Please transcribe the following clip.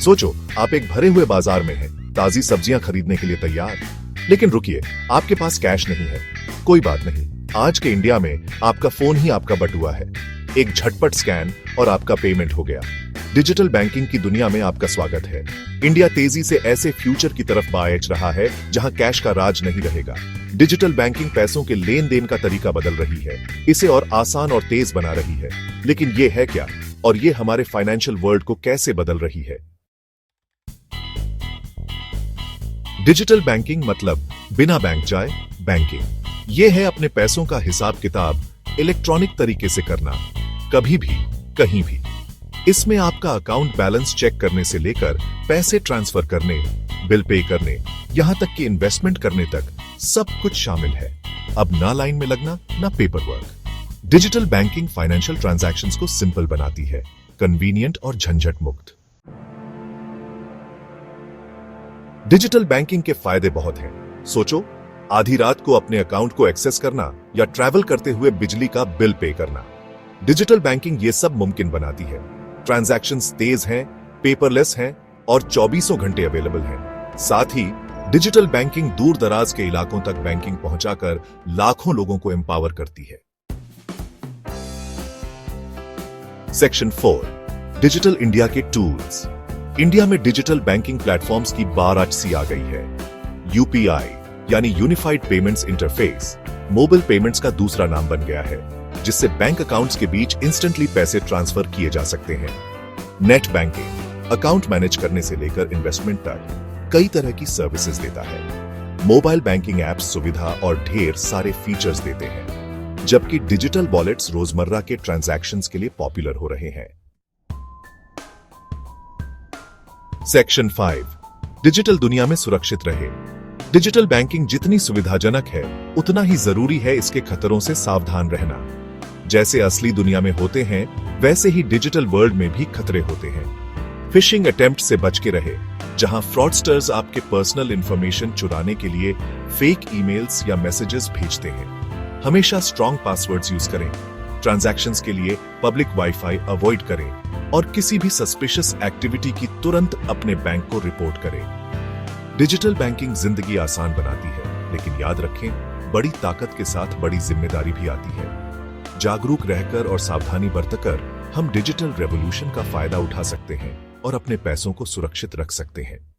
सोचो, आप एक भरे हुए बाजार में हैं, ताजी सब्जियां खरीदने के लिए तैयार। लेकिन रुकिए, आपके पास कैश नहीं है। कोई बात नहीं, आज के इंडिया में आपका फोन ही आपका बटुआ है। एक झटपट स्कैन और आपका पेमेंट हो गया। डिजिटल बैंकिंग की दुनिया में आपका स्वागत है। इंडिया तेजी से ऐसे फ्यूचर की तरफ बढ़ रहा है जहां कैश का राज नहीं रहेगा। डिजिटल बैंकिंग पैसों के लेन देन का तरीका बदल रही है, इसे और आसान और तेज बना रही है। लेकिन ये है क्या, और ये हमारे फाइनेंशियल वर्ल्ड को कैसे बदल रही है? डिजिटल बैंकिंग मतलब बिना बैंक जाए बैंकिंग। यह है अपने पैसों का हिसाब किताब इलेक्ट्रॉनिक तरीके से करना, कभी भी कहीं भी। इसमें आपका अकाउंट बैलेंस चेक करने से लेकर पैसे ट्रांसफर करने, बिल पे करने, यहां तक कि इन्वेस्टमेंट करने तक सब कुछ शामिल है। अब ना लाइन में लगना, ना paper work. Digital banking financial transactions को सिंपल बनाती है, कन्वीनियंट और झंझट मुक्त। डिजिटल बैंकिंग के फायदे बहुत हैं। सोचो, आधी रात को अपने अकाउंट को एक्सेस करना या ट्रैवल करते हुए बिजली का बिल पे करना। डिजिटल बैंकिंग ये सब मुमकिन बनाती है। ट्रांजैक्शंस तेज हैं, पेपरलेस हैं और 24 घंटे अवेलेबल हैं। साथ ही डिजिटल बैंकिंग दूर दराज के इलाकों तक बैंकिंग पहुंचाकर लाखों लोगों को एम्पावर करती है। सेक्शन 4, डिजिटल इंडिया के टूल्स। इंडिया में डिजिटल बैंकिंग प्लेटफॉर्म्स की बारात आ गई है। यूपीआई यानी unified payments interface mobile payments का दूसरा नाम बन गया है, जिससे बैंक अकाउंट्स के बीच इंस्टेंटली पैसे ट्रांसफर किए जा सकते हैं। नेट बैंकिंग अकाउंट मैनेज करने से लेकर इन्वेस्टमेंट तक कई तरह की सर्विसेज देता है। मोबाइल बैंकिंग एप्स सुविधा और ढेर सारे फीचर्स देते हैं, जबकि डिजिटल वॉलेट्स रोजमर्रा के ट्रांजैक्शंस के लिए पॉपुलर हो रहे हैं। सेक्शन 5, डिजिटल दुनिया में सुरक्षित रहे। डिजिटल बैंकिंग जितनी सुविधाजनक है, उतना ही जरूरी है इसके खतरों से सावधान रहना। जैसे असली दुनिया में होते हैं, वैसे ही डिजिटल वर्ल्ड में भी खतरे होते हैं। फिशिंग अटेम्प्ट से बच के रहे, जहां फ्रॉडस्टर्स आपके पर्सनल इंफॉर्मेशन चुराने के लिए फेक ईमेल्स या मैसेजेस भेजते हैं। हमेशा स्ट्रॉन्ग पासवर्ड्स यूज करें। ट्रांजैक्शंस के लिए पब्लिक वाईफाई अवॉइड करें और किसी भी सस्पिशियस एक्टिविटी की तुरंत अपने बैंक को रिपोर्ट करें। डिजिटल बैंकिंग जिंदगी आसान बनाती है, लेकिन याद रखें, बड़ी ताकत के साथ बड़ी जिम्मेदारी भी आती है। जागरूक रहकर और सावधानी बरतकर हम डिजिटल रेवोल्यूशन का फायदा उठा सकते हैं और अपने पैसों को सुरक्षित रख सकते हैं।